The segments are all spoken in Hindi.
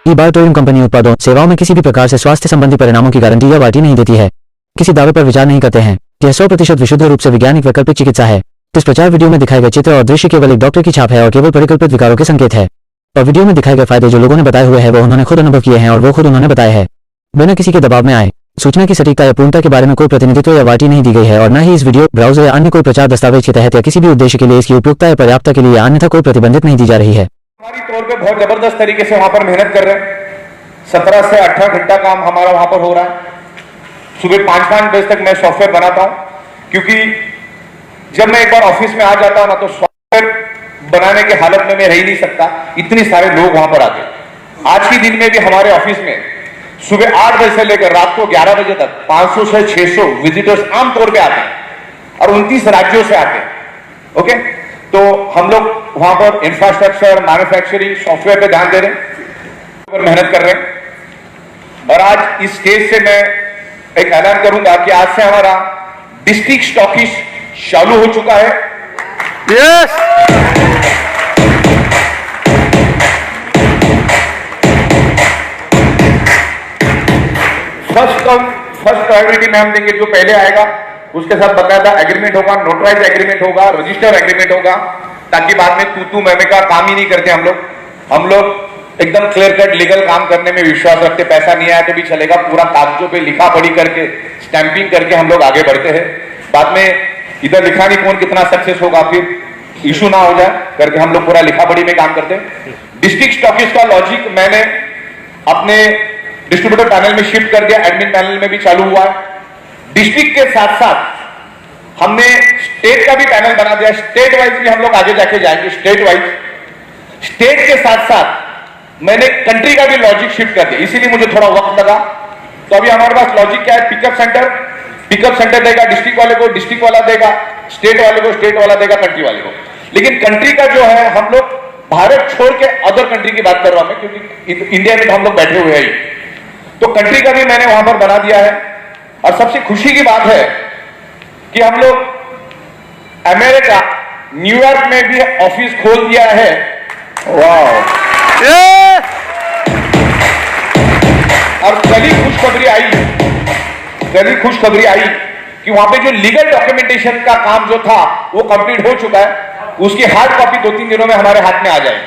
ई बार टोरियम कंपनी उत्पादों सेवाओं में किसी भी प्रकार से स्वास्थ्य संबंधी परिणामों की गारंटी या वारंटी नहीं देती है, किसी दावे पर विचार नहीं करते हैं। यह 100% विशुद्ध रूप से वैज्ञानिक वैकल्पिक चिकित्सा है। इस प्रचार वीडियो में दिखाए गए चित्र और दृश्य केवल एक डॉक्टर की छाप है और केवल परिकल्पित विकारों के संकेत है। और वीडियो में दिखाए गए फायदे जो लोगों ने बताए हुए हैं वो उन्होंने खुद अनुभव किए हैं और वो खुद उन्होंने बताए हैं, बिना किसी के दबाव में आए। सूचना की सटीकता या पूर्णता के बारे में कोई प्रतिनिधित्व या वारंटी नहीं दी गई है और न ही इस वीडियो ब्राउजर या अन्य कोई प्रचार दस्तावेज के तहत या किसी भी उद्देश्य के लिए इसकी उपयुक्तता या पर्याप्तता के लिए या अन्यथा कोई प्रतिबंधित नहीं दी जा रही है। हमारी तौर पे बहुत जबरदस्त तरीके से वहां पर मेहनत कर रहे हैं। 17 से 18 घंटा काम हमारा वहां पर हो रहा है। सुबह 5-5 बजे तक मैं सॉफ्टवेयर बनाता हूं, क्योंकि जब मैं एक बार ऑफिस में आ जाता हूं ना तो सॉफ्टवेयर बनाने की हालत में मैं रह ही नहीं सकता, इतने सारे लोग वहां पर आते। आज के दिन में भी हमारे ऑफिस में सुबह 8 बजे से लेकर रात को 11 बजे तक 500 से 600 विजिटर्स आमतौर पे आते हैं और 29 राज्यों से आते हैं। ओके, तो हम लोग वहां पर इंफ्रास्ट्रक्चर, मैन्युफैक्चरिंग, सॉफ्टवेयर पे ध्यान दे रहे हैं, मेहनत कर रहे हैं। और आज इस स्टेज से मैं एक ऐलान करूंगा कि आज से हमारा डिस्ट्रिक्ट स्टॉकिस्ट चालू हो चुका है। यस, फर्स्ट प्रायोरिटी में हम देंगे जो पहले आएगा उसके साथ बकायदा एग्रीमेंट होगा, नोटराइज एग्रीमेंट होगा, रजिस्टर एग्रीमेंट होगा, ताकि बाद में तू मैं का काम ही नहीं करते हम लोग एकदम क्लियर कट लीगल काम करने में विश्वास रखते। पैसा नहीं आया तो भी चलेगा, पूरा कागजों पे लिखा पढ़ी करके स्टैंपिंग करके हम लोग आगे बढ़ते हैं। बाद में इधर लिखा नहीं कौन कितना सक्सेस होगा, फिर इशू ना हो जाए करके हम लोग पूरा लिखा पढ़ी में काम करते हैं। डिस्ट्रिक्ट स्टॉकिस्ट का लॉजिक मैंने अपने डिस्ट्रीब्यूटर पैनल में शिफ्ट कर दिया, एडमिन पैनल में भी चालू हुआ है। डिस्ट्रिक्ट के साथ साथ हमने स्टेट का भी पैनल बना दिया। स्टेट वाइज भी हम लोग आगे जाके जाएंगे। स्टेट के साथ साथ मैंने कंट्री का भी लॉजिक शिफ्ट कर दिया, इसीलिए मुझे थोड़ा वक्त लगा। तो अभी हमारे पास लॉजिक क्या है, पिकअप सेंटर देगा डिस्ट्रिक्ट वाले को, डिस्ट्रिक्ट वाला देगा स्टेट वाले को, स्टेट वाला देगा कंट्री वाले को। लेकिन कंट्री का जो है हम लोग भारत छोड़ के अदर कंट्री की बात कर रहा हूं मैं, क्योंकि इंडिया में तो हम लोग बैठे हुए हैं। तो कंट्री का भी मैंने वहां पर बना दिया है। और सबसे खुशी की बात है कि हम लोग अमेरिका न्यूयॉर्क में भी ऑफिस खोल दिया है। वाह! और कल ही खुशखबरी आई कि वहां पे जो लीगल डॉक्यूमेंटेशन का काम जो था वो कंप्लीट हो चुका है। उसकी हार्ड कॉपी 2-3 दिनों में हमारे हाथ में आ जाएगी।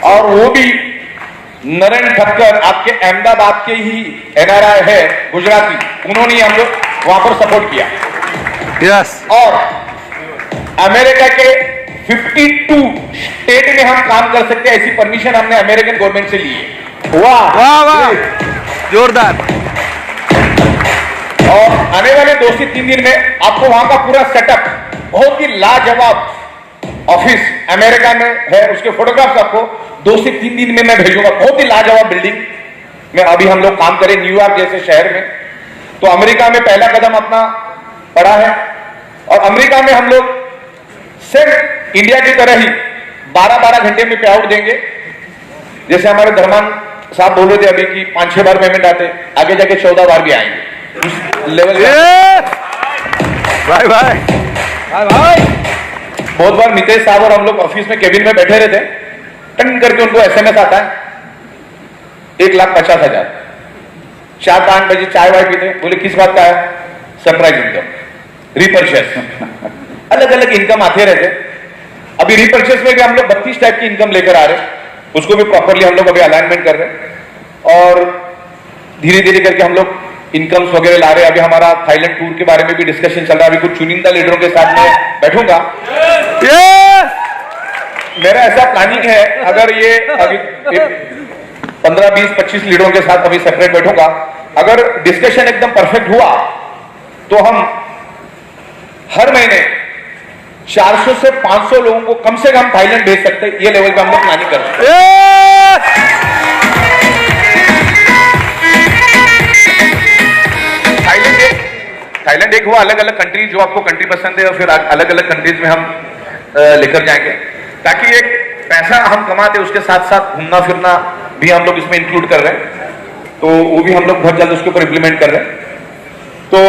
और वो भी नरेंद्र ठक्कर, आपके अहमदाबाद के ही एनआरआई है, गुजराती, उन्होंने हम लोग वहां पर सपोर्ट किया। यस, और अमेरिका के 52 स्टेट में हम काम कर सकते हैं, ऐसी परमिशन हमने अमेरिकन गवर्नमेंट से ली है। वाह वाह वाह, जोरदार। और आने वाले 2 से 3 दिन में आपको वहां का पूरा सेटअप, बहुत ही लाजवाब ऑफिस अमेरिका में है, उसके फोटोग्राफ्स आपको 2 से 3 दिन में मैं भेजूंगा। बहुत ही लाजवाब बिल्डिंग में अभी हम लोग काम करें न्यूयॉर्क जैसे शहर में। तो अमेरिका में पहला कदम अपना पड़ा है। और अमेरिका में हम लोग सिर्फ इंडिया की तरह ही 12-12 घंटे में पे आउट देंगे। जैसे हमारे धर्मान साहब बोल रहे थे अभी कि 5-6 बार पेमेंट आते, आगे जाके 14 बार भी आएंगे उस लेवल। भाई भाई भाई भाई, बहुत बार नितेश साहब और हम लोग ऑफिस में केबिन में बैठे रहते, टन करके उनको एसएमएस आता है 1,50,000। 4-5 बजे चाय वाय पीते, बोले किस बात का है, सरप्राइज इनकम, रिपर्चेस। अलग अलग इनकम आते रहते। अभी रिपर्चेस में भी हम लोग 32 टाइप की इनकम लेकर आ रहे हैं, उसको भी प्रॉपरली हम लोग अभी अलाइनमेंट कर रहे हैं और धीरे धीरे करके हम लोग इनकम्स वगैरह ला रहे हैं। अभी हमारा थाईलैंड टूर के बारे में भी डिस्कशन चल रहा है। अभी कुछ चुनिंदा लीडरों के साथ में बैठूंगा। मेरा ऐसा प्लानिंग है, अगर ये अभी 15, 20, 25 लीडरों के साथ अभी सेपरेट बैठूंगा, अगर डिस्कशन एकदम परफेक्ट हुआ तो हम हर महीने 400 से 500 लोगों को कम से कम थाईलैंड भेज सकते हैं। ये लेवल पे हम लोग प्लानिंग कर रहे हैं। थाईलैंड एक हुआ, अलग अलग कंट्री जो आपको कंट्री पसंद है और फिर अलग अलग कंट्रीज में हम लेकर जाएंगे, ताकि एक पैसा हम कमाते उसके साथ साथ घूमना फिरना भी हम लोग इसमें इंक्लूड कर रहे हैं। तो वो भी हम लोग बहुत जल्द उसके ऊपर इंप्लीमेंट कर रहे हैं। तो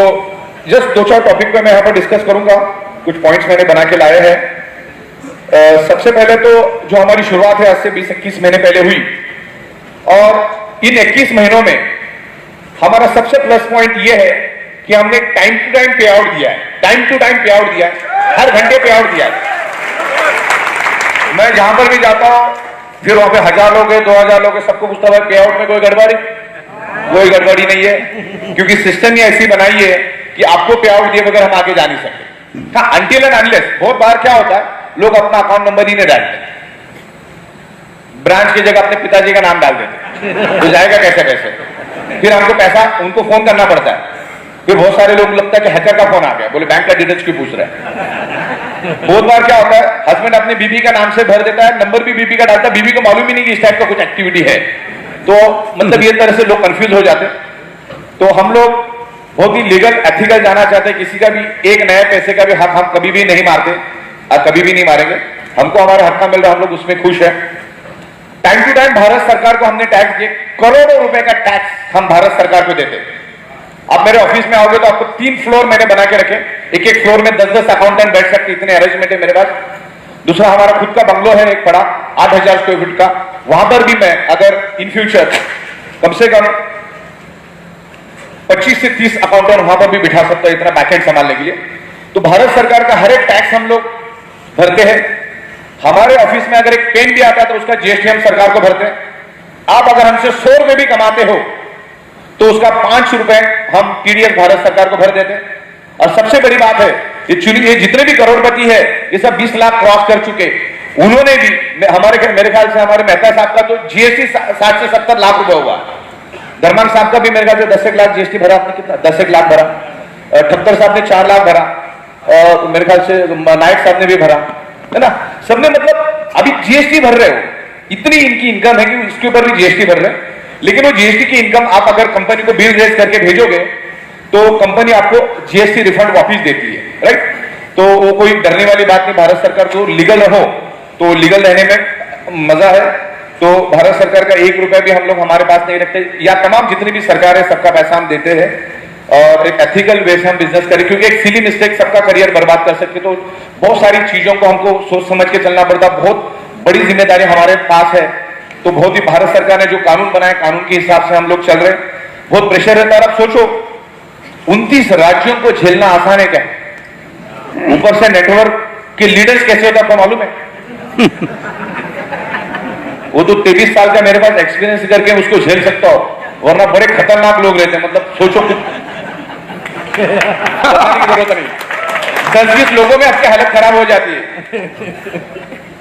जस्ट 2-4 टॉपिक पे मैं यहाँ पर डिस्कस करूंगा। कुछ पॉइंट्स मैंने बना के लाए हैं। सबसे पहले तो जो हमारी शुरुआत है आज से 20-21 महीने पहले हुई, और इन 21 महीनों में हमारा सबसे प्लस पॉइंट यह है कि हमने टाइम टू टाइम पे आउट दिया है, टाइम टू टाइम पे आउट दिया है, हर घंटे पे आउट दिया है। मैं जहां पर भी जाता हूं, फिर वहां पे 1000 लोग है, 2000 लोग है, सबको पूछता है पे आउट में कोई गड़बड़ी? कोई गड़बड़ी नहीं है, क्योंकि सिस्टम ही ऐसी बनाई है कि आपको पे आउट दिए बगैर हम आगे जा नहीं सकते। हाँ, अनटिल एंड अनलेस बहुत बार क्या होता है, लोग अपना अकाउंट नंबर ही नहीं डालते, ब्रांच की जगह अपने पिताजी का नाम डाल देते, तो जाएगा कैसे पैसे? फिर हमको पैसा उनको फोन करना पड़ता है। फिर बहुत सारे लोग लगता है कि हैकर का फोन आ गया, बोले बैंक का डिटेल्स क्यों पूछ रहे हैं। बहुत बार क्या होता है, हस्बैंड अपने बीबी का नाम से भर देता है, नंबर भी बीबी का डालता है, बीबी को मालूम ही नहीं कि इस टाइप का कुछ एक्टिविटी है। तो मतलब ये तरह से लोग कंफ्यूज हो जाते हैं। तो हम लोग बहुत ही लीगल एथिकल जाना चाहते हैं, किसी का भी एक नए पैसे का भी हक हम कभी भी नहीं मारते और कभी भी नहीं मारेंगे। हमको हमारा हक का मिल रहा, हम लोग उसमें खुश है। टाइम टू टाइम भारत सरकार को हमने टैक्स दिए, करोड़ों रुपए का टैक्स हम भारत सरकार को देते। आप मेरे ऑफिस में आओगे तो आपको 3 फ्लोर मैंने बना के रखे, एक एक फ्लोर में 10-10 अकाउंटेंट बैठ सकते, इतने अरेंजमेंट है मेरे पास। दूसरा हमारा खुद का बंगलो है एक बड़ा 8000 स्क्वायर फीट का, वहां पर भी मैं अगर इन फ्यूचर कम से कम 25 से 30 अकाउंटेंट वहां पर भी बिठा सकता है, इतना बैकएंड संभालने के लिए। तो भारत सरकार का हर एक टैक्स हम लोग भरते हैं। हमारे ऑफिस में अगर एक पेन भी आता है तो उसका जीएसटी हम सरकार को भरते हैं। आप अगर हमसे 100 रुपए भी कमाते हो तो उसका 5 रुपए हम टीडीएस भारत सरकार को भर देते हैं। और सबसे बड़ी बात है, ये जितने भी करोड़पति है ये सब 20 लाख क्रॉस कर चुके, उन्होंने भी मेरे ख्याल से हमारे मेहता साहब का तो जीएसटी 60 से 70 लाख रुपए हुआ। धर्मान साहब का भी मेरे ख्याल से 10 लाख जीएसटी भरा, आपने कितना? 10 लाख भरा। ठक्कर साहब ने 4 लाख भरा, और मेरे ख्याल से नायक साहब ने भी भरा, है ना। सबने मतलब अभी जीएसटी भर रहे हो, इतनी इनकी इनकम है कि उसके ऊपर भी जीएसटी भर रहे हैं। लेकिन वो जीएसटी की इनकम आप अगर कंपनी को बिल रेज करके भेजोगे तो कंपनी आपको जीएसटी रिफंड वापस देती है, राइट। तो वो कोई डरने वाली बात नहीं, भारत सरकार को लीगल रहो तो लीगल रहने में मजा है। तो भारत सरकार का 1 रुपया भी हम लोग हमारे पास नहीं रखते, या तमाम जितनी भी सरकार है सबका पैसा हम देते हैं और एक एथिकल वे से हम बिजनेस करें, क्योंकि एक सिली मिस्टेक सबका करियर बर्बाद कर सकते। तो बहुत सारी चीजों को हमको सोच समझ के चलना पड़ता, बहुत बड़ी जिम्मेदारी हमारे पास है। तो बहुत ही भारत सरकार ने जो कानून बनाए, कानून के हिसाब से हम लोग चल रहे हैं। बहुत प्रेशर रहता है। अब सोचो 29 राज्यों को झेलना आसान है क्या? ऊपर से नेटवर्क के लीडर्स कैसे होता आपको मालूम है? वो तो 23 साल का मेरे पास एक्सपीरियंस करके उसको झेल सकता हो, वरना बड़े खतरनाक लोग रहते हैं। मतलब सोचो जरूरत नहीं, 10-20 लोगों में आपकी हालत खराब हो जाती है।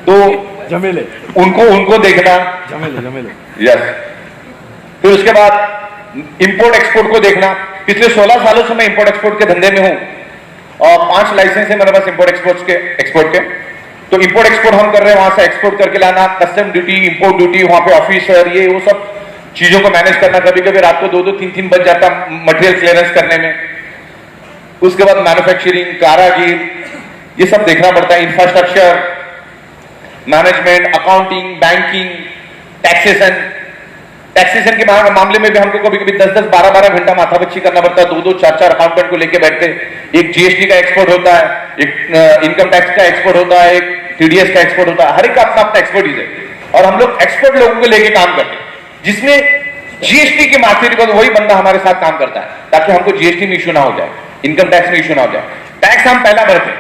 तो झमेले उनको देखना, झमेले यस। फिर उसके बाद इंपोर्ट एक्सपोर्ट को देखना। पिछले 16 सालों से मैं इंपोर्ट एक्सपोर्ट के धंधे में हूं और 5 लाइसेंस है मेरे पास इंपोर्ट एक्सपोर्ट के। तो इंपोर्ट एक्सपोर्ट हम कर रहे हैं, वहां से एक्सपोर्ट करके लाना, कस्टम ड्यूटी, इंपोर्ट ड्यूटी, वहां पे ऑफिसर, ये वो सब चीजों को मैनेज करना। कभी कभी रात को 2-2, 3-3 बज जाता मटेरियल क्लियरेंस करने में। उसके बाद मैन्युफैक्चरिंग, कारागिर, ये सब देखना पड़ता है। Infrastructure management, accounting, banking, taxation के मामले में भी हमको कभी कभी 10-10, 12-12 घंटा माथापच्ची करना पड़ता है। 2-2, 4-4 अकाउंटेंट को लेके बैठते। एक जीएसटी का एक्सपोर्ट होता है, एक इनकम टैक्स का एक्सपोर्ट होता है, एक टीडीएस का एक्सपोर्ट होता है। हर एक का अपना अपना एक्सपोर्टीज है और हम लोग एक्सपर्ट लोगों को लेके काम करते हैं, जिसमें जीएसटी की मास्टरी को वही बंदा हमारे साथ काम करता है, ताकि हमको जीएसटी में इश्यू ना हो जाए, इनकम टैक्स में इश्यू ना हो जाए। टैक्स हम पहला भरते हैं।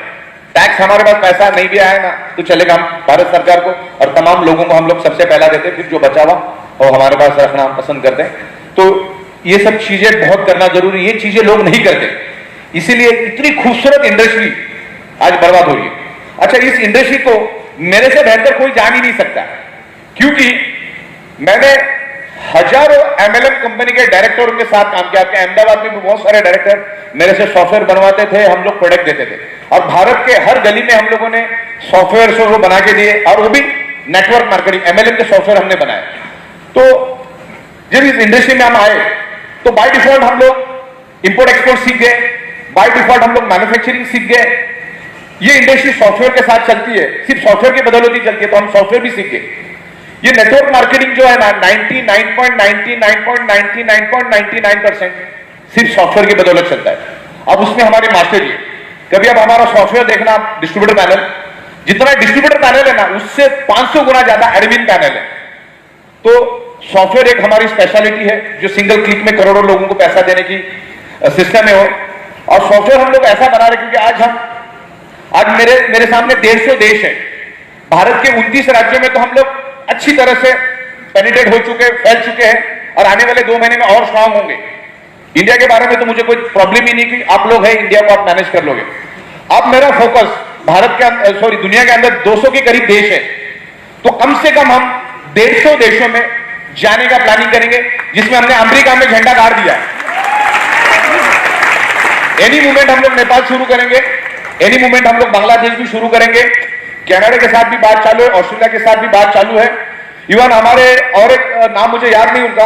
टैक्स हमारे पास पैसा नहीं भी आया ना तो चलेगा, हम भारत सरकार को और तमाम लोगों को हम लोग सबसे पहला देते हैं, फिर जो बचा हुआ और हमारे पास रखना हम पसंद करते हैं। तो ये सब चीजें बहुत करना जरूरी, ये चीजें लोग नहीं करते, इसीलिए इतनी खूबसूरत इंडस्ट्री आज बर्बाद हो रही है। अच्छा, इस इंडस्ट्री को मेरे से बेहतर कोई जान ही नहीं सकता, क्योंकि मैंने हजारों एमएलएम कंपनी के डायरेक्टरों के साथ काम किया। अहमदाबाद में भी बहुत सारे डायरेक्टर मेरे से सॉफ्टवेयर बनवाते थे, हम लोग प्रोडक्ट देते थे और भारत के हर गली में हम लोगों ने सॉफ्टवेयर वो बना के दिए, और वो भी नेटवर्क मार्केटिंग एमएलएम के सॉफ्टवेयर हमने बनाए। तो जब इस इंडस्ट्री में हम आए तो बाय डिफॉल्ट हम लोग इंपोर्ट एक्सपोर्ट सीख गए, बाय डिफॉल्ट हम लोग मैन्युफैक्चरिंग सीख गए। ये इंडस्ट्री सॉफ्टवेयर के साथ चलती है, सिर्फ सॉफ्टवेयर की बदौलत ही चलती है, तो हम सॉफ्टवेयर भी सीख गए। ये नेटवर्क मार्केटिंग जो है ना 99.99% सिर्फ सॉफ्टवेयर की बदौलत चलता है। अब उसमें हमारे मास्टर जी, कभी अब हमारा सॉफ्टवेयर देखना, डिस्ट्रीब्यूटर पैनल, जितना डिस्ट्रीब्यूटर पैनल है ना, उससे 500 गुना ज्यादा एडमिन पैनल है। तो सॉफ्टवेयर एक हमारी स्पेशलिटी है जो सिंगल क्लिक में करोड़ों लोगों को पैसा देने की सिस्टम है हो। और सॉफ्टवेयर हम लोग ऐसा बना रहे क्योंकि आज मेरे सामने 150 देश है। भारत के 29 राज्यों में तो हम लोग अच्छी तरह से पेनिट्रेट हो चुके, फैल चुके हैं और आने वाले 2 महीने में और स्ट्रांग होंगे। इंडिया के बारे में तो मुझे कोई प्रॉब्लम ही नहीं कि आप लोग हैं, इंडिया को आप मैनेज कर लोगे। अब मेरा फोकस भारत के दुनिया के अंदर 200 के करीब देश है, तो कम से कम हम 150 देशों में जाने का प्लानिंग करेंगे, जिसमें हमने अमेरिका में झंडा गाड़ दिया है। एनी मूवमेंट हम लोग नेपाल शुरू करेंगे, एनी मूवमेंट हम लोग बांग्लादेश भी शुरू करेंगे, कनाडा के साथ भी बात चालू है, ऑस्ट्रेलिया के साथ भी बात चालू है। इवन हमारे और एक नाम मुझे याद नहीं उनका,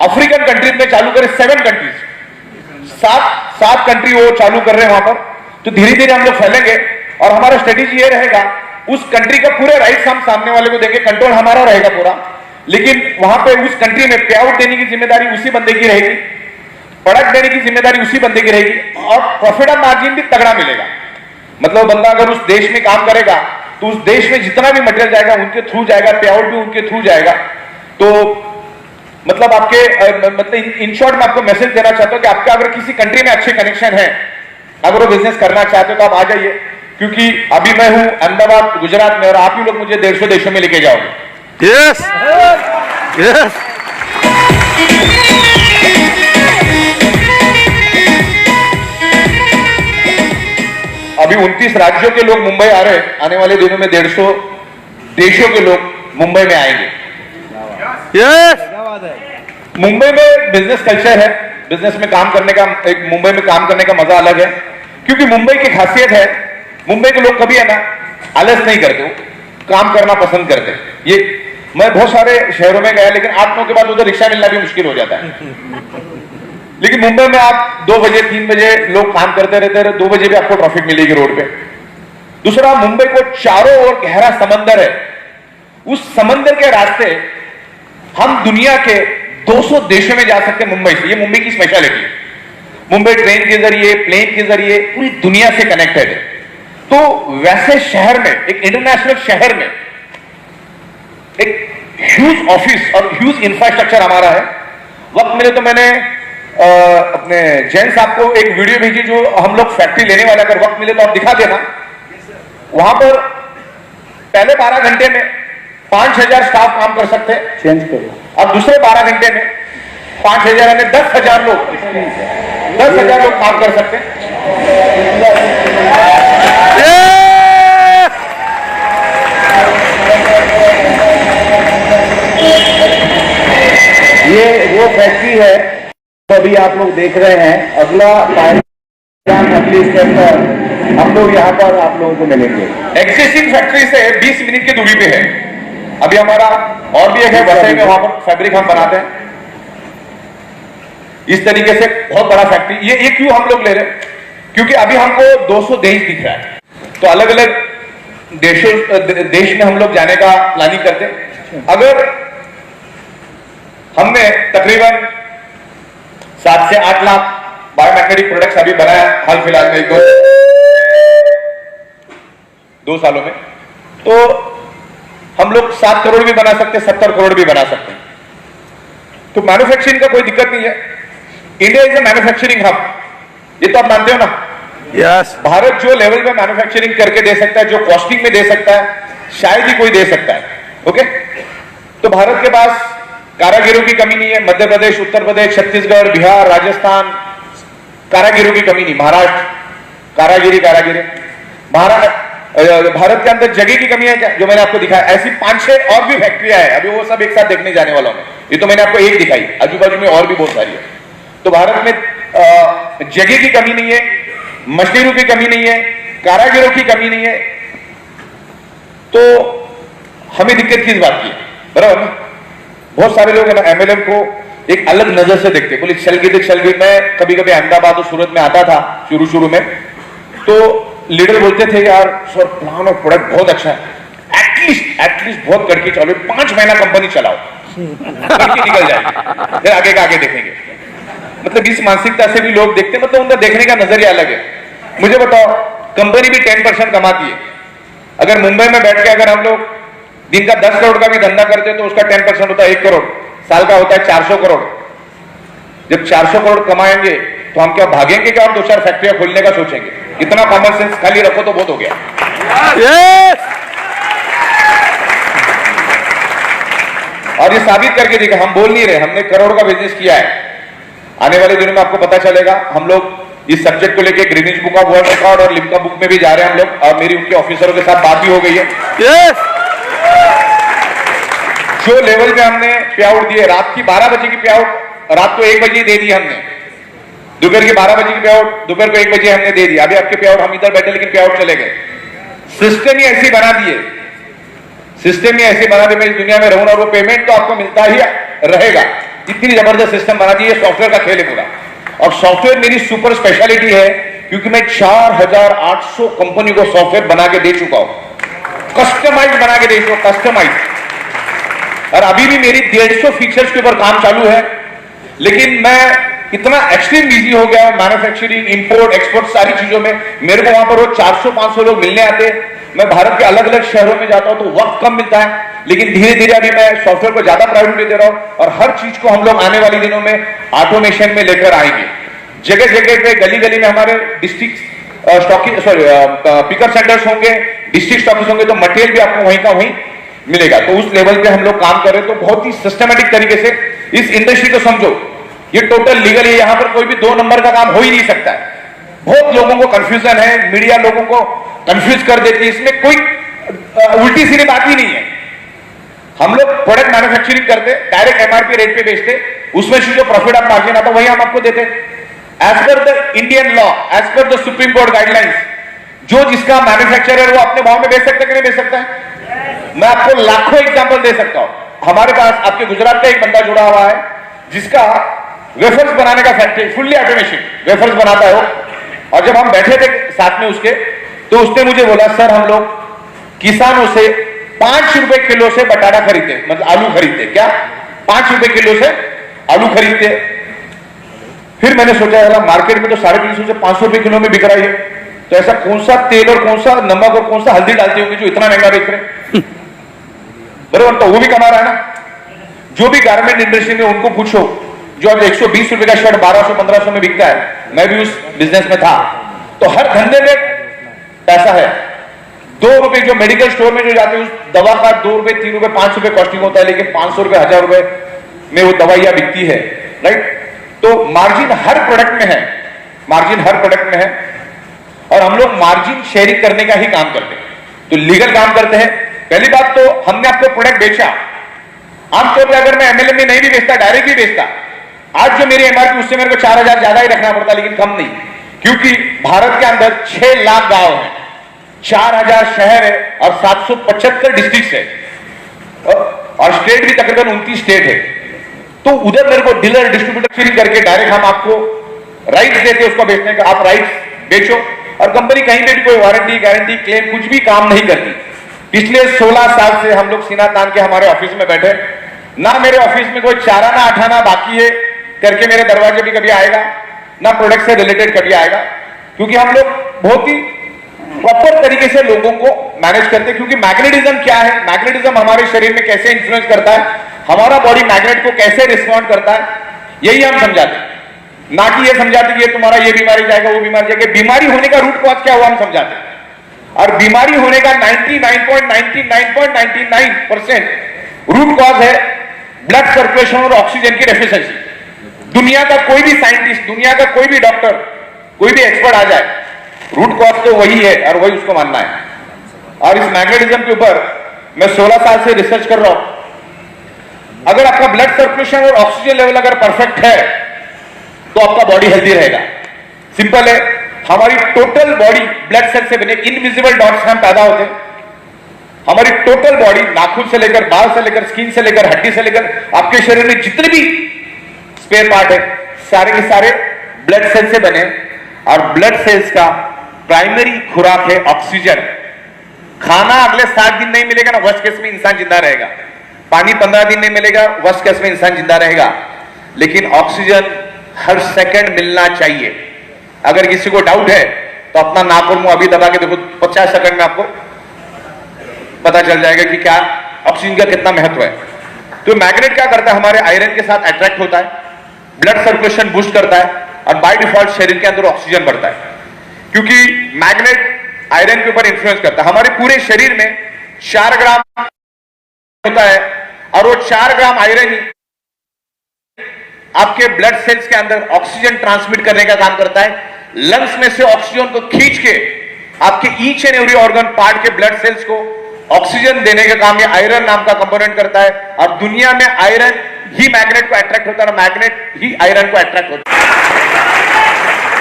अफ्रीकन कंट्रीज में चालू करे 7 कंट्रीज, 7 कंट्री वो चालू कर रहे हैं वहां पर। तो धीरे धीरे हम लोग फैलेंगे और हमारा स्ट्रेटेजी ये रहेगा, उस कंट्री का पूरे राइट्स हम सामने वाले को देंगे, कंट्रोल हमारा रहेगा पूरा, लेकिन वहां पे उस कंट्री में पे आउट देने की जिम्मेदारी उसी बंदे की रहेगी, प्रोडक्ट देने की जिम्मेदारी उसी बंदे की रहेगी और प्रॉफिट और मार्जिन भी तगड़ा मिलेगा। मतलब बंदा अगर उस देश में काम करेगा तो उस देश में जितना भी मटेरियल जाएगा उनके थ्रू जाएगा, पे आउट भी उनके थ्रू जाएगा। तो मतलब आपके मतलब इन शॉर्ट में आपको मैसेज देना चाहता हूं कि आपका अगर किसी कंट्री में अच्छे कनेक्शन है, अगर वो बिजनेस करना चाहते हो तो आप आ जाइए, क्योंकि अभी मैं हूं अहमदाबाद गुजरात में और आप ही लोग मुझे 150 देशों में लेके जाओगे। Yes yes. अभी 29 राज्यों के लोग मुंबई आ रहे हैं, आने वाले दिनों में 150 देशों के लोग मुंबई में आएंगे। यस। मुंबई में बिजनेस कल्चर है, बिजनेस में काम करने का एक मुंबई में काम करने का मजा अलग है, क्योंकि मुंबई की खासियत है, मुंबई के लोग कभी है ना आलस नहीं करते, काम करना पसंद करते। ये मैं बहुत सारे शहरों में गया, लेकिन 8-9 के बाद उधर रिक्शा मिलना भी मुश्किल हो जाता है। लेकिन मुंबई में आप 2 बजे 3 बजे लोग काम करते रहते हैं, 2 बजे भी आपको ट्रैफिक मिलेगी रोड पे। दूसरा, मुंबई को चारों ओर गहरा समंदर है, उस समंदर के रास्ते हम दुनिया के 200 देशों में जा सकते हैं मुंबई से। ये मुंबई की स्पेशलिटी है। मुंबई ट्रेन के जरिए, प्लेन के जरिए पूरी दुनिया से कनेक्टेड है। तो वैसे शहर में, एक इंटरनेशनल शहर में एक ह्यूज ऑफिस और ह्यूज इंफ्रास्ट्रक्चर हमारा है। वक्त मिले तो मैंने अपने जैन साहब को एक वीडियो भेजी जो हम लोग फैक्ट्री लेने वाले, अगर वक्त मिले तो आप दिखा देना। वहां पर पहले 12 घंटे में 5000 स्टाफ काम कर सकते हैं, चेंज करो। अब दूसरे 12 घंटे में 5000 यानी 10,000 लोग 10,000 लोग काम कर सकते हैं। ये वो फैक्ट्री है तो अभी आप लोग देख रहे हैं। अगला अगली स्टेप पर हम लोग यहाँ पर आप लोगों को मिलेंगे। एग्जिस्टिंग फैक्ट्री से 20 मिनट की दूरी पे है। अभी हमारा और भी एक है वसई में, वहां पर फैब्रिक हम बनाते हैं। इस तरीके से बहुत बड़ा फैक्ट्री। ये क्यों हम लोग ले रहे हैं, क्योंकि अभी हमको 200 देश दिख रहा है, तो अलग अलग देश में हम लोग जाने का प्लानिंग करते हैं। अगर हमने तकरीबन 7 से 8 लाख बायोमैग्नेटिक प्रोडक्ट्स अभी बनाया हाल फिलहाल में 2 सालों में, तो हम लोग 7 करोड़ भी बना सकते हैं, 70 करोड़ भी बना सकते हैं। तो मैन्युफैक्चरिंग का कोई दिक्कत नहीं है। India is a manufacturing hub, ये तो आप मानते हो ना। यस। भारत जो लेवल में मैन्युफैक्चरिंग करके दे सकता है, जो कॉस्टिंग में दे सकता है, शायद ही कोई दे सकता है। ओके, तो भारत के पास कारागिरों की कमी नहीं है। मध्य प्रदेश, उत्तर प्रदेश, छत्तीसगढ़, बिहार, राजस्थान, कारागिरों की कमी नहीं। महाराष्ट्र कारागिरी भारत के अंदर जगह की कमी है क्या, जो मैंने आपको दिखाया? ऐसी 5-6 और भी फैक्ट्रियां हैं, अभी वो सब एक साथ देखने जाने वाला हूं। ये तो मैंने आपको एक दिखाई, आजू बाजू में और भी बहुत सारी है। तो भारत में जगह की कमी नहीं है, मशीनों की कमी नहीं है, कारागिरों की कमी नहीं है। तो हमें दिक्कत किस बात की है, बराबर ना? बहुत सारे लोग है ना एमएलएम को एक अलग नजर से देखते, बोले चल गई। मैं कभी कभी अहमदाबाद और सूरत में आता था शुरू में, तो लीडर बोलते थे यार सर प्लान और प्रोडक्ट बहुत अच्छा है, एटलीस्ट बहुत करके चलो, 5 महीना कंपनी चलाओ, करके निकल जाएगी, फिर आगे का आगे देखेंगे। मतलब इस मानसिकता से भी लोग देखते, मतलब उनका देखने का नजरिया अलग है। मुझे बताओ, कंपनी भी 10% कमाती है, अगर मुंबई में बैठ के अगर हम लोग दिन का 10 करोड़ का भी धंधा करते तो उसका 10% होता है 1 करोड़, साल का होता है 400 करोड़। जब 400 करोड़ कमाएंगे तो हम क्या भागेंगे क्या और 2-4 फैक्ट्रियां खोलने का सोचेंगे? इतना कॉमन सेंस खाली रखो तो बहुत हो गया। Yes! और ये साबित करके देखा, हम बोल नहीं रहे, हमने करोड़ का बिजनेस किया है। आने वाले दिनों में आपको पता चलेगा। हम लोग इस सब्जेक्ट को लेके Greenwich book of world record और लिम्का बुक में भी जा रहे हैं हम लोग, और मेरी उनके ऑफिसरों के साथ बात भी हो गई है। Yes! जो लेवल पे हमने पे आउट दिए, रात की 12 बजे की पे आउट रात को 1 बजे दे दी हमने, दोपहर की 12 बजे की पे आउट दोपहर को 1 बजे हमने दे दी। अभी आपके पे आउट हम इधर बैठे लेकिन पे आउट चले गए। सिस्टम ही ऐसी बना दिए, सिस्टम ही ऐसे बना दिए। मैं इस दुनिया में रहूंगा, वो पेमेंट तो आपको मिलता ही रहेगा। इतनी जबरदस्त सिस्टम बना दी है, सॉफ्टवेयर का खेल है पूरा। और सॉफ्टवेयर मेरी सुपर स्पेशलिटी है, क्योंकि मैं 4800 कंपनी को सॉफ्टवेयर बना के दे चुका हूं, कस्टमाइज बना के दे चुका, कस्टमाइज। और अभी भी मेरी 150 फीचर्स के ऊपर काम चालू है। लेकिन मैं इतना एक्सट्रीम बिजी हो गया मैन्युफैक्चरिंग, इंपोर्ट, एक्सपोर्ट सारी चीजों में। मेरे को वहां पर वो 400-500 लोग मिलने आते। मैं भारत के अलग अलग शहरों में जाता हूं तो वक्त कम मिलता है, लेकिन धीरे धीरे अभी मैं सॉफ्टवेयर को ज्यादा प्रायोरिटी दे रहा हूं। और हर चीज को हम लोग आने वाले दिनों में ऑटोमेशन में लेकर आएंगे। जगह जगह पे, गली गली में हमारे डिस्ट्रिक्ट पिकअप सेंटर्स होंगे, डिस्ट्रिक्ट स्टॉकिस्ट होंगे, तो मटेरियल भी आपको वहीं का वहीं मिलेगा। तो उस लेवल पे हम लोग काम कर रहे हैं। तो बहुत ही सिस्टमेटिक तरीके से इस इंडस्ट्री को समझो, ये टोटल लीगल है। यहां पर कोई भी 2 नंबर का काम हो ही नहीं सकता है। बहुत लोगों को कंफ्यूजन है, मीडिया लोगों को कंफ्यूज कर देती है। इसमें कोई उल्टी सीधी बात ही नहीं है। हम लोग प्रोडक्ट मैन्युफैक्चरिंग करते, डायरेक्ट एमआरपी रेट पे बेचते, उसमें से जो प्रॉफिट आप मार्जिन आता वही हम आपको देते। As per the Indian law, as per the Supreme Court guidelines, जो जिसका मैन्युफैक्चरर वो अपने भाव में बेच सकता है कि नहीं बेच सकता है? मैं आपको लाखों एग्जांपल दे सकता हूं। हमारे पास आपके गुजरात का एक बंदा जुड़ा हुआ है जिसका वेफर्स बनाने का फैक्ट्री, फुल्ली ऑटोमेशन वेफर्स बनाता है वो। और जब हम बैठे थे साथ में उसके, तो उसने मुझे बोला, सर हम लोग किसानों से 5 रुपए किलो से बटाटा खरीदते, मतलब आलू खरीदते। क्या 5 रुपए किलो से आलू खरीदते? फिर मैंने सोचा मार्केट में तो 350 से 500 रुपए किलो में बिक रहा है, तो ऐसा कौन सा तेल और कौन सा नमक और कौन सा हल्दी डालते होंगे जो इतना महंगा बेच रहे? बराबर, तो वो भी कमा रहा है ना। जो भी गारमेंट इंडस्ट्री में उनको पूछो, जो अब 120 रुपए का शर्ट 1200-1500 में बिकता है, मैं भी उस बिजनेस में था। तो हर धंधे में पैसा है। 2 रुपए जो मेडिकल स्टोर में जो जाते हैं, उस दवा का 2 रुपए, 3 रुपए, 5 रुपए कॉस्टिंग होता है, लेकिन 500 रुपए, 1000 रुपए में वो दवाइयां बिकती है, राइट? तो मार्जिन हर प्रोडक्ट में है, मार्जिन हर प्रोडक्ट में है। और हम लोग मार्जिन शेयरिंग करने का ही काम करते हैं, तो लीगल काम करते हैं। पहली बात तो हमने आपको प्रोडक्ट बेचा। आमतौर पर अगर मैं एमएलएम में नहीं भी बेचता, डायरेक्ट भी बेचता, आज जो मेरी एमआरपी उससे मेरे को 4000 ज्यादा ही रखना पड़ता, लेकिन कम नहीं, क्योंकि भारत के अंदर 6 लाख गांव है, 4000 शहर है और 775 डिस्ट्रिक्ट है, और स्टेट भी तकरीबन 29 स्टेट है। तो उधर मेरे को डीलर डिस्ट्रीब्यूटर करके डायरेक्ट हम आपको राइट्स देते उसको बेचने का, आप राइट्स बेचो। और कंपनी कहीं पे भी कोई वारंटी, गारंटी, क्लेम कुछ भी काम नहीं करती। पिछले 16 साल से हम लोग सीना तान के हमारे ऑफिस में बैठे, ना मेरे ऑफिस में कोई चाराना आठाना बाकी है करके मेरे दरवाजे भी कभी आएगा, ना प्रोडक्ट से रिलेटेड कभी आएगा, क्योंकि हम लोग बहुत ही प्रॉपर तरीके से लोगों को मैनेज करते हैं। क्योंकि मैग्नेटिज्म क्या है, मैग्नेटिज्म हमारे शरीर में कैसे इन्फ्लुएंस करता है, हमारा बॉडी मैग्नेट को कैसे रिस्पॉन्ड करता है, यही हम समझाते हैं। ना कि ये समझाते कि ये तुम्हारा ये बीमारी जाएगा, वो बीमारी जाएगा। बीमारी होने का रूट कॉज क्या हुआ हम समझाते हैं। और बीमारी होने का 99.99% रूट कॉज है ब्लड सर्कुलेशन और ऑक्सीजन की डेफिशिएंसी। दुनिया का कोई भी साइंटिस्ट, दुनिया का कोई भी डॉक्टर, कोई भी एक्सपर्ट आ जाए, रूट कॉज तो वही है और वही उसको मानना है। और इस मैग्नेटिज्म के ऊपर मैं 16 साल से रिसर्च कर रहा हूं। अगर आपका ब्लड सर्कुलेशन और ऑक्सीजन लेवल अगर परफेक्ट है तो आपका बॉडी हेल्दी रहेगा। सिंपल है, हमारी टोटल बॉडी ब्लड सेल से बने, इनविजिबल डॉट्स हम पैदा होते हैं। हमारी टोटल बॉडी, नाखून से लेकर, बाल से लेकर, स्किन से लेकर, हड्डी से लेकर, आपके शरीर में जितने भी स्पेयर पार्ट है, सारे के सारे ब्लड सेल से बने। और ब्लड सेल्स का प्राइमरी खुराक है ऑक्सीजन। खाना अगले 7 दिन नहीं मिलेगा ना, वर्स्ट केस में इंसान जिंदा रहेगा। पानी 15 दिन नहीं मिलेगा, वर्स्ट केस में इंसान जिंदा रहेगा। लेकिन ऑक्सीजन हर सेकंड मिलना चाहिए। अगर किसी को डाउट है तो अपना नाक और मुंह अभी दबा के देखो, 50 सेकंड में आपको पता चल जाएगा कि क्या ऑक्सीजन का कितना महत्व है। तो मैग्नेट क्या करता है, हमारे आयरन के साथ अट्रैक्ट होता है, ब्लड सर्कुलेशन बूस्ट करता है और बाय डिफॉल्ट शरीर के अंदर ऑक्सीजन बढ़ता है, क्योंकि मैग्नेट आयरन के ऊपर इंफ्लुएंस करता है। हमारे पूरे शरीर में 4 ग्राम होता है और वो 4 ग्राम आयरन ही आपके ब्लड सेल्स के अंदर ऑक्सीजन ट्रांसमिट करने का काम करता है। लंग्स में से ऑक्सीजन को खींच के आपके each and every organ part के ब्लड सेल्स को ऑक्सीजन देने का काम ये आयरन नाम का कंपोनेंट करता है। और दुनिया में आयरन ही मैग्नेट को अट्रैक्ट होता है और मैग्नेट ही आयरन को अट्रैक्ट होता है।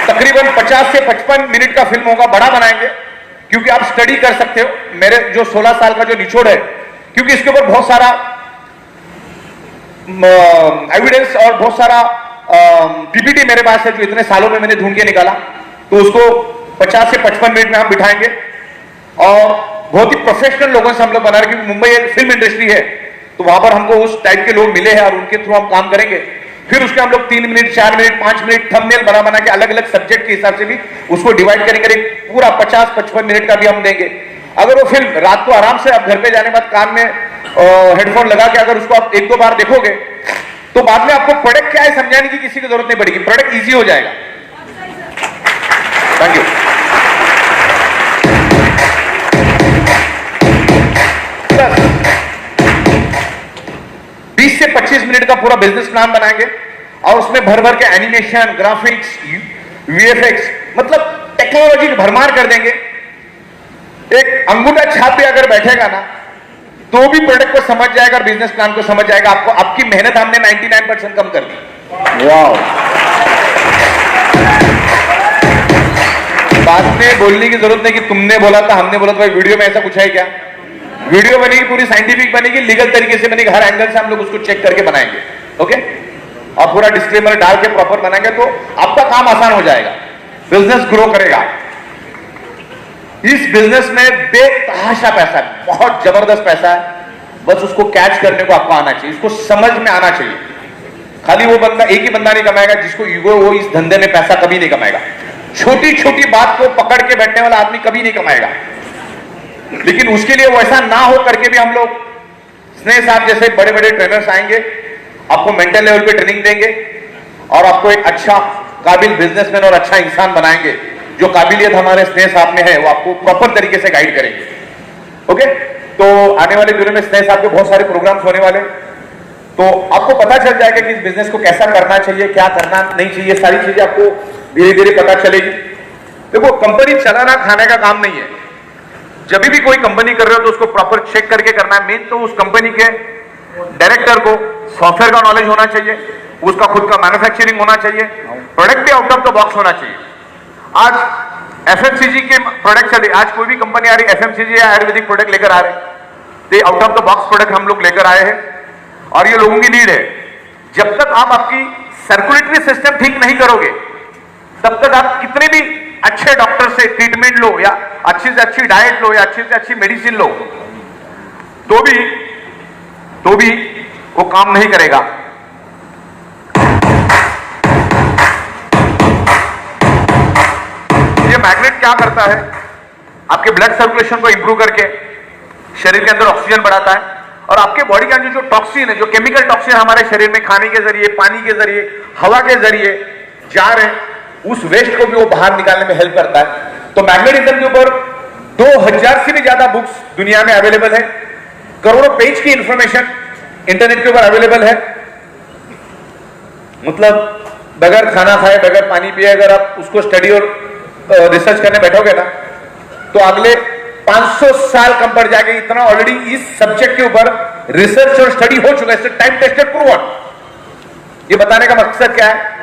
तकरीबन 50 से 55 मिनट का फिल्म होगा, बड़ा बनाएंगे क्योंकि आप स्टडी कर सकते हो। मेरे जो 16 साल का जो निचोड़ है, क्योंकि इसके ऊपर बहुत सारा एविडेंस और बहुत सारा पीपीटी मेरे पास है जो इतने सालों में मैंने ढूंढ के निकाला, तो उसको 50 से 55 मिनट में हम बिठाएंगे और बहुत ही प्रोफेशनल लोगों से हम लोग बना रहे, क्योंकि मुंबई एक फिल्म इंडस्ट्री है, तो वहां पर हमको उस टाइप के लोग मिले हैं और उनके थ्रू हम काम करेंगे। फिर उसके हम लोग 3 मिनट 4 मिनट 5 मिनट थंबनेल बना के अलग अलग सब्जेक्ट के हिसाब से भी उसको डिवाइड करेंगे। एक पूरा 50-55 मिनट का भी हम देंगे। अगर वो फिल्म रात को आराम से आप घर पे जाने के बाद कान में हेडफोन लगा के अगर उसको आप 1-2 बार देखोगे तो बाद में आपको प्रोडक्ट क्या है समझाने की किसी की जरूरत नहीं पड़ेगी, प्रोडक्ट ईजी हो जाएगा। Thank you. 20 से 25 मिनट का पूरा बिजनेस प्लान बनाएंगे और उसमें भर भर के एनिमेशन, ग्राफिक्स, वीएफएक्स, मतलब टेक्नोलॉजी की भरमार कर देंगे। एक अंगूठा छाप भी अगर बैठेगा ना तो भी प्रोडक्ट को समझ जाएगा और बिजनेस प्लान को समझ जाएगा। आपको आपकी मेहनत हमने 99% कम कर दी। वाह। बाद में बोलने की जरूरत नहीं कि तुमने बोला था, हमने बोला था। भाई वीडियो में ऐसा कुछ है क्या? वीडियो बनेगी पूरी साइंटिफिक बनेगी, लीगल तरीके से बनेगी, हर एंगल से हम लोग उसको चेक करके बनाएंगे। ओके, और पूरा डिस्क्लेमर डाल के प्रॉपर बनाएंगे तो आपका काम आसान हो जाएगा, बिजनेस ग्रो करेगा। इस बिजनेस में बेतहाशा पैसा है, बहुत जबरदस्त पैसा है, बस उसको कैच करने को आपको आना चाहिए, इसको समझ में आना चाहिए। खाली वो बंदा, एक ही बंदा नहीं कमाएगा जिसको ईगो, वो इस धंधे में पैसा कभी नहीं कमाएगा। छोटी छोटी बात को पकड़ के बैठने वाला आदमी कभी नहीं कमाएगा। लेकिन उसके लिए वैसा ना हो करके भी हम लोग स्नेह साहब जैसे बड़े बड़े ट्रेनर्स आएंगे, आपको मेंटल लेवल पे ट्रेनिंग देंगे और आपको एक अच्छा काबिल बिजनेसमैन और अच्छा इंसान बनाएंगे। जो काबिलियत हमारे स्नेह साहब में है वो आपको प्रॉपर तरीके से गाइड करेंगे। ओके, तो आने वाले दिनों में स्नेह साहब के बहुत सारे प्रोग्राम्स होने वाले, तो आपको पता चल जाएगा कि इस बिजनेस को कैसा करना चाहिए, क्या करना नहीं चाहिए, सारी चीजें आपको धीरे धीरे पता चलेगी। देखो, कंपनी चलाना खाने का काम नहीं है। जब भी कोई कंपनी कर रहे हो तो उसको प्रॉपर चेक करके करना है। मेन तो उस कंपनी के डायरेक्टर को सॉफ्टवेयर का नॉलेज होना चाहिए, उसका खुद का मैन्युफैक्चरिंग होना चाहिए, प्रोडक्ट भी आउट ऑफ द बॉक्स होना चाहिए। आज एफएमसीजी के प्रोडक्ट चले, आज कोई भी कंपनी आ रही एफएमसीजी या आयुर्वेदिक प्रोडक्ट लेकर आ रहे, तो out of the box product हम लोग लेकर आए हैं और ये लोगों की नीड है। जब तक आप आपकी सर्कुलेटरी सिस्टम ठीक नहीं करोगे तब तक आप कितने भी अच्छे डॉक्टर से ट्रीटमेंट लो या अच्छी से अच्छी डाइट लो या अच्छी से अच्छी मेडिसिन लो तो भी वो काम नहीं करेगा। ये मैग्नेट क्या करता है, आपके ब्लड सर्कुलेशन को इंप्रूव करके शरीर के अंदर ऑक्सीजन बढ़ाता है और आपके बॉडी के अंदर जो टॉक्सिन है, जो केमिकल टॉक्सिन हमारे शरीर में खाने के जरिए, पानी के जरिए, हवा के जरिए जा रहे हैं, उस वेस्ट को भी वो बाहर निकालने में हेल्प करता है। तो मैग्नेटिज्म के ऊपर 2000 से भी ज्यादा बुक्स दुनिया में अवेलेबल है, करोड़ों पेज की इंफॉर्मेशन इंटरनेट के ऊपर अवेलेबल है। मतलब बगैर खाना खाए, बगैर पानी पिए अगर आप उसको स्टडी और रिसर्च करने बैठोगे ना तो अगले 500 साल कम पड़ जाएगा। इतना ऑलरेडी इस सब्जेक्ट के ऊपर रिसर्च और स्टडी हो चुका है, टाइम टेस्टेड प्रूवन। ये बताने का मकसद क्या है,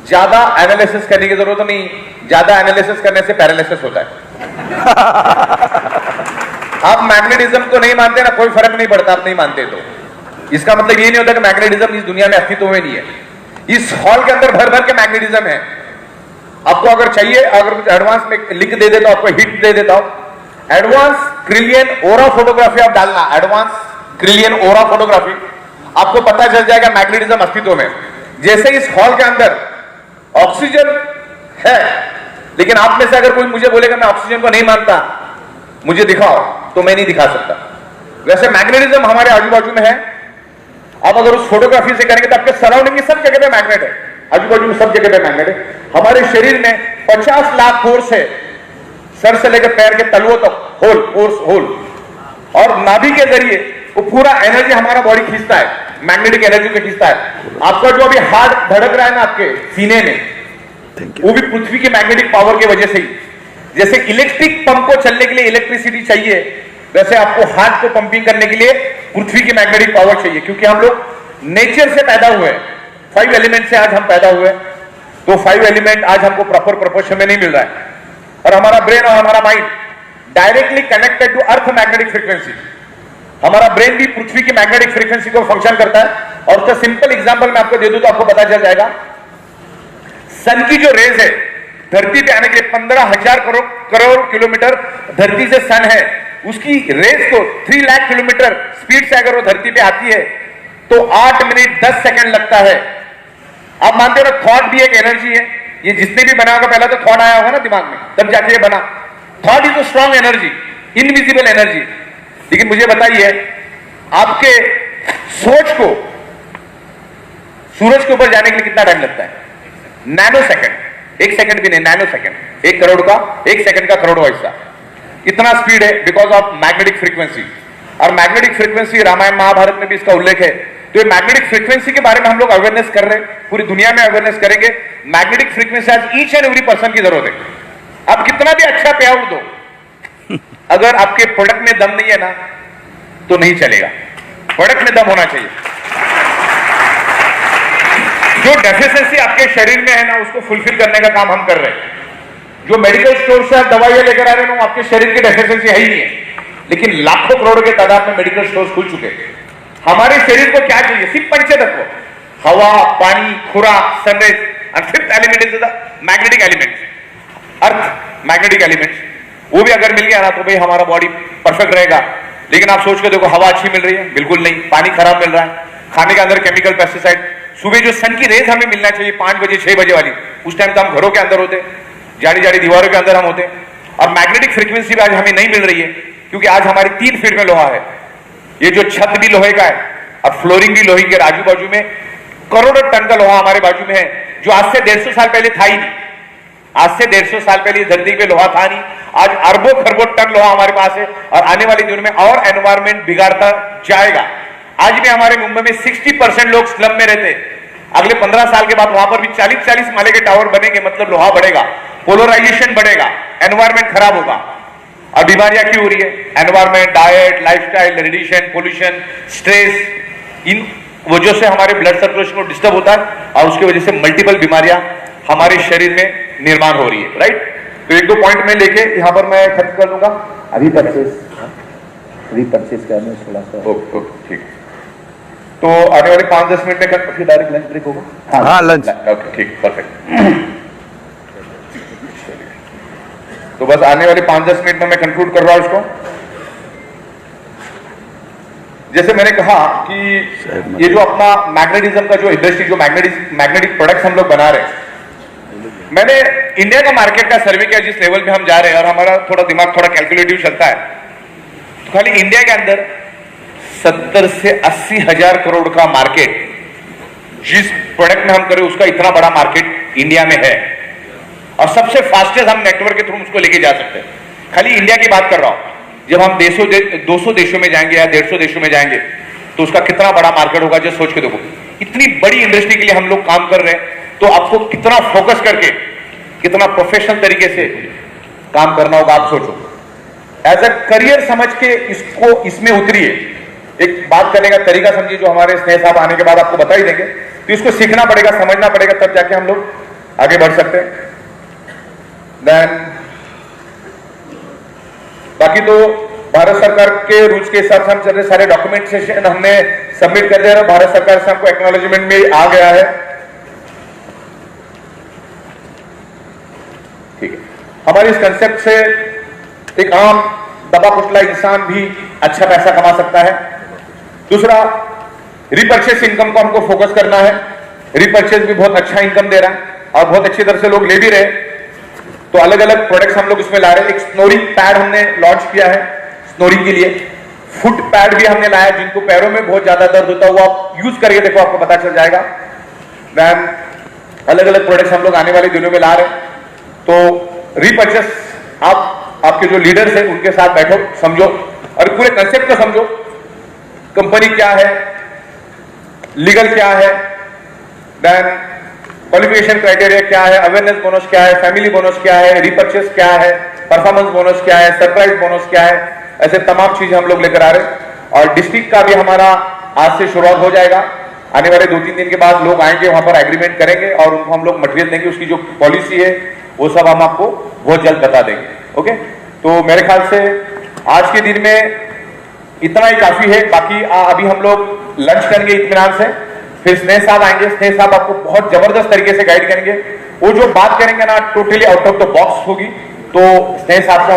ज्यादा एनालिसिस करने की जरूरत नहीं, ज्यादा एनालिसिस करने से पैरालिसिस होता है। आप मैग्नेटिज्म को नहीं मानते ना, कोई फर्क नहीं पड़ता, आप नहीं मानते तो इसका मतलब ये नहीं होता कि मैग्नेटिज्म इस दुनिया में अस्तित्व में नहीं है। इस हॉल के अंदर भर भर के मैग्नेटिज्म है। आपको अगर चाहिए, अगर एडवांस में लिंक दे देता हूं, आपको हिट दे देता हूं, एडवांस क्रिलियन ओरा फोटोग्राफी आप डालना, एडवांस क्रिलियन ओरा फोटोग्राफी, आपको पता चल जाएगा मैग्नेटिज्म अस्तित्व में। जैसे इस हॉल के अंदर ऑक्सीजन है, लेकिन आप में से अगर कोई मुझे बोलेगा मैं ऑक्सीजन को नहीं मानता, मुझे दिखाओ, तो मैं नहीं दिखा सकता। वैसे मैग्नेटिज्म हमारे आजू बाजू में है। आप अगर उस फोटोग्राफी से करेंगे तो आपके सराउंडिंग में सब जगह पे मैग्नेट है, आजू बाजू में सब जगह पे मैग्नेट है। हमारे शरीर में 50 लाख फोर्स है, सर से लेकर पैर के तलुओं तक होल फोर्स होल, और नाभि के जरिए वो पूरा एनर्जी हमारा बॉडी खींचता है, मैग्नेटिक एनर्जी को खींचता है। आपका जो अभी हार्ट धड़क रहा है ना आपके सीने में, वो भी पृथ्वी की मैग्नेटिक पावर की वजह से ही। जैसे इलेक्ट्रिक पंप को चलने के लिए इलेक्ट्रिसिटी चाहिए, वैसे आपको हार्ट को पंपिंग करने के लिए पृथ्वी की मैग्नेटिक पावर चाहिए, क्योंकि हम लोग नेचर से पैदा हुए हैं, 5 एलिमेंट से आज हम पैदा हुए हैं, तो 5 एलिमेंट आज हमको प्रॉपर प्रोपोर्शन में नहीं मिल रहा है। और हमारा ब्रेन और हमारा mind directly connected to earth magnetic frequency. हमारा ब्रेन भी पृथ्वी की मैग्नेटिक फ्रीक्वेंसी को फंक्शन करता है। और उसका सिंपल एग्जांपल मैं आपको दे दूं तो आपको पता चल जाएगा। सन की जो रेज है धरती पे आने के लिए 15,000 करोड़ किलोमीटर धरती से सन है, उसकी रेज को 3 लाख किलोमीटर स्पीड से अगर वो धरती पे आती है तो 8 मिनट 10 सेकंड लगता है। आप मानते हो ना, थॉट भी एक एनर्जी है। ये जिसने भी बना होगा, पहला तो थॉट आया होगा ना दिमाग में, तब जाके ये बना। Thought is a strong energy, invisible energy. लेकिन मुझे बताइए, आपके सोच को सूरज के ऊपर जाने के लिए कितना टाइम लगता है? नैनो सेकंड, 1 सेकंड भी नहीं, नैनो सेकंड। 1 करोड़ का 1 सेकंड का करोड़वां हिस्सा, इतना स्पीड है बिकॉज ऑफ मैग्नेटिक फ्रीक्वेंसी। और मैग्नेटिक फ्रीक्वेंसी रामायण महाभारत में भी इसका उल्लेख है। तो ये मैग्नेटिक फ्रीक्वेंसी के बारे में हम लोग अवेयरनेस कर रहे हैं, पूरी दुनिया में अवेयरनेस करेंगे। मैग्नेटिक फ्रीक्वेंसी आज ईच एंड एवरी पर्सन की जरूरत है। आप कितना भी अच्छा पे आउट दो, अगर आपके प्रोडक्ट में दम नहीं है ना तो नहीं चलेगा। प्रोडक्ट में दम होना चाहिए। जो डेफिशिएंसी आपके शरीर में है ना, उसको फुलफिल करने का काम हम कर रहे हैं। जो मेडिकल स्टोर से आप दवाइयां लेकर आ रहे हो, आपके शरीर की डेफिशिएंसी है ही नहीं है, लेकिन लाखों करोड़ के तादाद में मेडिकल स्टोर खुल चुके हैं। हमारे शरीर को क्या चाहिए? सिर्फ 5 तत्व, हवा, पानी, खुराक, सनराइज, और 5th element is the magnetic element, earth magnetic element. वो भी अगर मिल गया ना तो भाई हमारा बॉडी परफेक्ट रहेगा। लेकिन आप सोच के देखो, हवा अच्छी मिल रही है? बिल्कुल नहीं। पानी खराब मिल रहा है, खाने के अंदर केमिकल, पेस्टिसाइड। सुबह जो सन की रेज हमें मिलना चाहिए 5 बजे 6 बजे वाली, उस टाइम तो हम घरों के अंदर होते, जाड़ी जाड़ी दीवारों के अंदर हम होते। और मैग्नेटिक फ्रीक्वेंसी भी आज हमें नहीं मिल रही है, क्योंकि आज हमारी 3 फीट में लोहा है। ये जो छत भी लोहे का है और फ्लोरिंग भी लोहे के, आजू बाजू में करोड़ों टन का लोहा हमारे बाजू में है, जो आज से 150 साल पहले था ही नहीं। आज से 150 साल पहले धरती पे लोहा था नहीं, आज अरबों खरबों टन लोहा हमारे पास है। और आने वाले दिनों में और एनवायरमेंट बिगाड़ता जाएगा। आज भी हमारे मुंबई में 60% लोग स्लम में रहते। अगले 15 साल के बाद वहां पर भी 40-40 माले के टावर बनेंगे, मतलब लोहा बढ़ेगा, पोलराइजेशन बढ़ेगा, एनवायरमेंट खराब होगा। और बीमारियां क्यों हो रही है? Environment, diet, lifestyle, radiation, pollution, stress, इन वजह से हमारे ब्लड सर्कुलेशन को डिस्टर्ब होता है और उसकी वजह से मल्टीपल बीमारियां हमारे शरीर में निर्माण हो रही है। राइट? तो 1-2 पॉइंट में लेके यहां पर मैं खत्म कर दूंगा। अभी परचेस करने थोड़ा सा। ओके, ठीक। तो आने वाले 5-10 मिनट में फिर डायरेक्ट लंच ब्रेक होगा। हाँ, लंच। ओके, ठीक, परफेक्ट। तो बस आने वाले 5-10 मिनट में मैं कंक्लूड कर रहा हूं इसको। जैसे मैंने कहा कि ये जो अपना मैग्नेटिज्म का जो इंडस्ट्री, जो मैग्नेटिक प्रोडक्ट्स हम लोग बना रहे हैं, मैंने इंडिया का मार्केट का सर्वे किया, जिस लेवल पे हम जा रहे हैं, और हमारा थोड़ा दिमाग थोड़ा कैलकुलेटिव चलता है। तो खाली इंडिया के अंदर 70 से 80 हजार करोड़ का मार्केट, जिस प्रोडक्ट में हम करें उसका इतना बड़ा मार्केट इंडिया में है। और सबसे फास्टेस्ट हम नेटवर्क के थ्रू उसको लेके जा सकते हैं। खाली इंडिया की बात कर रहा हूं। जब हम 200 देशों में जाएंगे या 150 देशों में जाएंगे तो उसका कितना बड़ा मार्केट होगा, जो सोच के देखो। इतनी बड़ी इंडस्ट्री के लिए हम लोग काम कर रहे हैं, तो आपको कितना फोकस करके, कितना प्रोफेशनल तरीके से काम करना होगा, आप सोचो। एज अ करियर समझ के इसको इसमें उतरिए। एक बात करने का तरीका समझिए, जो हमारे स्नेह साहब आने के बाद आपको बता ही देंगे। तो इसको सीखना पड़ेगा, समझना पड़ेगा, तब जाके हम लोग आगे बढ़ सकते हैं। देन बाकी तो भारत सरकार के रूल्स के हिसाब से हम चल रहे, सारे डॉक्यूमेंटेशन हमने सबमिट कर दिया है। भारत सरकार से हमको एक्नॉलेजमेंट में आ गया है। ठीक है, हमारे इस कंसेप्ट से एक आम दबा कुचला इंसान भी अच्छा पैसा कमा सकता है। दूसरा, रिपर्चेस इनकम को हमको फोकस करना है। रिपर्चेस भी बहुत अच्छा इनकम दे रहा है और बहुत अच्छी तरह से लोग ले भी रहे। तो अलग अलग प्रोडक्ट्स हम लोग इसमें ला रहे हैं। एक स्नोरिंग पैड हमने लॉन्च किया है। स्नोरिंग के लिए। फुट पैड भी हमने लाया, जिनको पैरों में बहुत ज्यादा दर्द होता है वो आप यूज करके देखो, आपको पता चल जाएगा। मैम अलग अलग प्रोडक्ट्स हम लोग आने वाले दिनों में ला रहे हैं, तो रीपर्चेस आप आपके जो लीडर्स हैं उनके साथ बैठो, समझो और पूरे कंसेप्ट को समझो। कंपनी क्या है, लीगल क्या है, देन क्वालिफिकेशन क्राइटेरिया क्या है, अवेयरनेस बोनस क्या है, फैमिली बोनस क्या है, रीपर्चेस क्या है, परफॉर्मेंस बोनस क्या है, सरप्राइज बोनस क्या है, ऐसे तमाम चीजें हम लोग लेकर आ रहे हैं। और डिस्ट्रिक्ट का भी हमारा आज से शुरुआत हो जाएगा। आने वाले 2-3 दिन के बाद लोग आएंगे, वहां पर एग्रीमेंट करेंगे और उनको हम लोग मटेरियल देंगे। उसकी जो पॉलिसी है वो सब हम आपको बहुत जल्द बता देंगे। ओके, तो मेरे ख्याल से आज के दिन में इतना ही काफी है। बाकी अभी हम लोग लंच करेंगे इत्मीनान से, फिर स्नेह साहब आएंगे। स्नेह साहब आपको बहुत जबरदस्त तरीके से गाइड करेंगे। वो जो बात करेंगे ना totally out of the box होगी, तो स्नेह साहब को